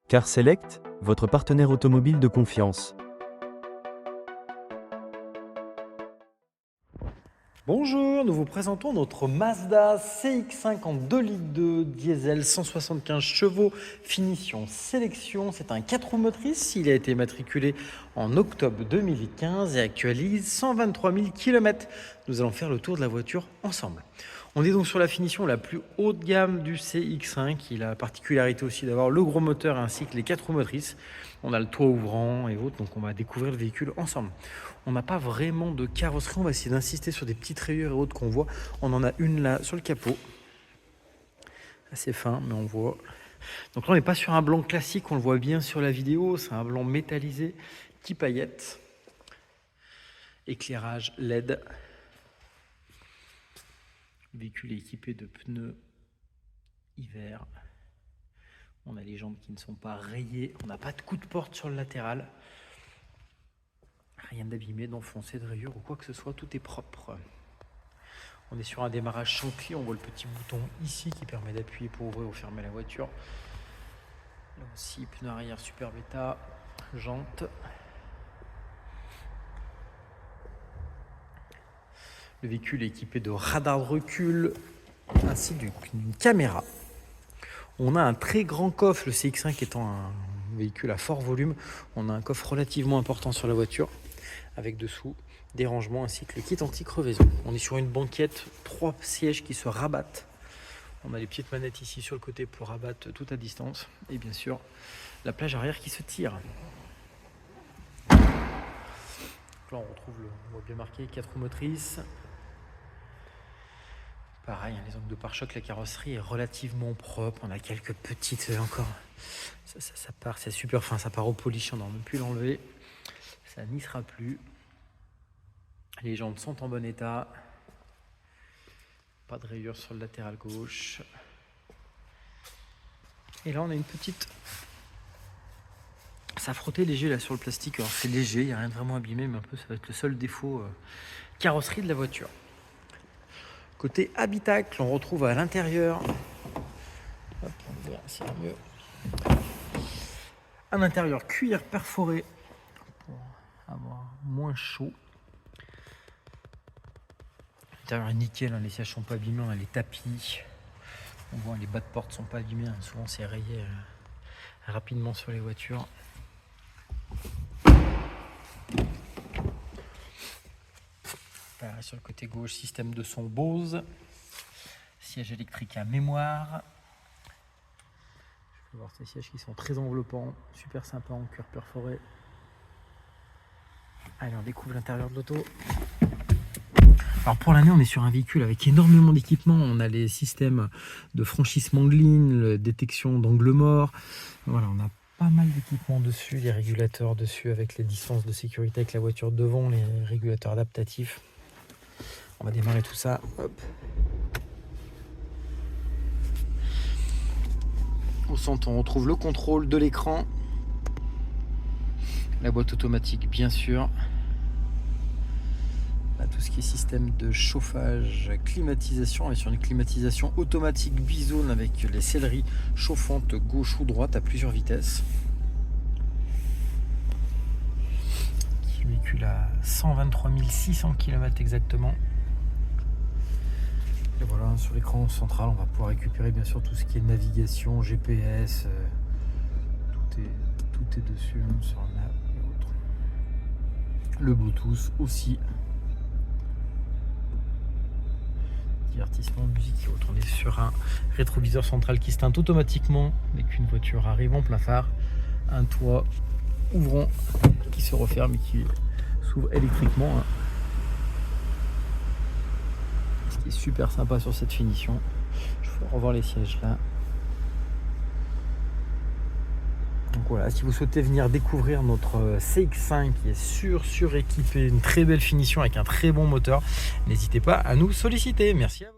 Car Select, votre partenaire automobile de confiance. Bonjour, nous vous présentons notre Mazda CX-5 en 2 litres 2 diesel 175 chevaux, finition sélection. C'est un 4 roues motrices, il a été matriculé en octobre 2015 et actualise 123 000 km. Nous allons faire le tour de la voiture ensemble. On est donc sur la finition la plus haut de gamme du CX-5. Il a la particularité aussi d'avoir le gros moteur ainsi que les 4 roues motrices. On a le toit ouvrant et autres, donc on va découvrir le véhicule ensemble. On n'a pas vraiment de carrosserie, on va essayer d'insister sur des petites rayures et autres qu'on voit. On en a une là sur le capot, assez fin, mais on voit. Donc là, on n'est pas sur un blanc classique, on le voit bien sur la vidéo, c'est un blanc métallisé, petit paillette, éclairage LED. Le véhicule est équipé de pneus hiver. On a les jambes qui ne sont pas rayées, on n'a pas de coup de porte sur le latéral. Rien d'abîmé, d'enfoncé, de rayures ou quoi que ce soit, tout est propre. On est sur un démarrage sans clé, on voit le petit bouton ici qui permet d'appuyer pour ouvrir ou fermer la voiture. Là aussi, pneu arrière super bêta, jantes. Le véhicule est équipé de radar de recul ainsi d'une caméra. On a un très grand coffre, le CX-5 étant un véhicule à fort volume. On a un coffre relativement important sur la voiture avec dessous des rangements ainsi que le kit anti-crevaison. On est sur une banquette, 3 sièges qui se rabattent. On a les petites manettes ici sur le côté pour rabattre tout à distance. Et bien sûr, la plage arrière qui se tire. Donc là, on retrouve on voit bien marqué 4 roues motrices. Pareil, les angles de pare-choc, la carrosserie est relativement propre. On a quelques petites encore. Ça part, c'est super fin, ça part au polish, on n'aurait même pu l'enlever. Ça n'y sera plus. Les jantes sont en bon état. Pas de rayures sur le latéral gauche. Et là, on a une petite. Ça a frotté léger là sur le plastique. Alors c'est léger, il n'y a rien de vraiment abîmé, mais un peu ça va être le seul défaut carrosserie de la voiture. Côté habitacle, on retrouve à l'intérieur. Hop, on verra si c'est mieux. Un intérieur cuir perforé pour avoir moins chaud. L'intérieur est nickel, hein, les sièges sont pas abîmés, on a les tapis. On voit les bas de porte sont pas abîmés, hein, souvent c'est rayé rapidement sur les voitures. Pareil sur le côté gauche, système de son Bose. Siège électrique à mémoire. Je peux voir ces sièges qui sont très enveloppants, super sympa en cuir perforé. Allez, on découvre l'intérieur de l'auto. Alors pour l'année, on est sur un véhicule avec énormément d'équipements. On a les systèmes de franchissement de ligne, la détection d'angle mort. Voilà, on a pas mal d'équipements dessus, les régulateurs dessus avec les distances de sécurité avec la voiture devant, les régulateurs adaptatifs. On va démarrer tout ça. Hop. Au centre, on retrouve le contrôle de l'écran. La boîte automatique, bien sûr. Là, tout ce qui est système de chauffage, climatisation. On est sur une climatisation automatique bizone avec les selleries chauffantes gauche ou droite à plusieurs vitesses. Le véhicule a 123 600 km exactement. Et voilà, sur l'écran central, on va pouvoir récupérer bien sûr tout ce qui est navigation, GPS, tout est dessus, hein, sur la et autres. Le Bluetooth aussi. Divertissement, musique et autres. On est sur un rétroviseur central qui se teinte automatiquement dès qu'une voiture arrive en plein phare. Un toit ouvrant qui se referme et qui s'ouvre électriquement, hein. Ce qui est super sympa sur cette finition. Je vais revoir les sièges là. Donc voilà, si vous souhaitez venir découvrir notre CX-5 qui est suréquipé, une très belle finition avec un très bon moteur, n'hésitez pas à nous solliciter. Merci à vous.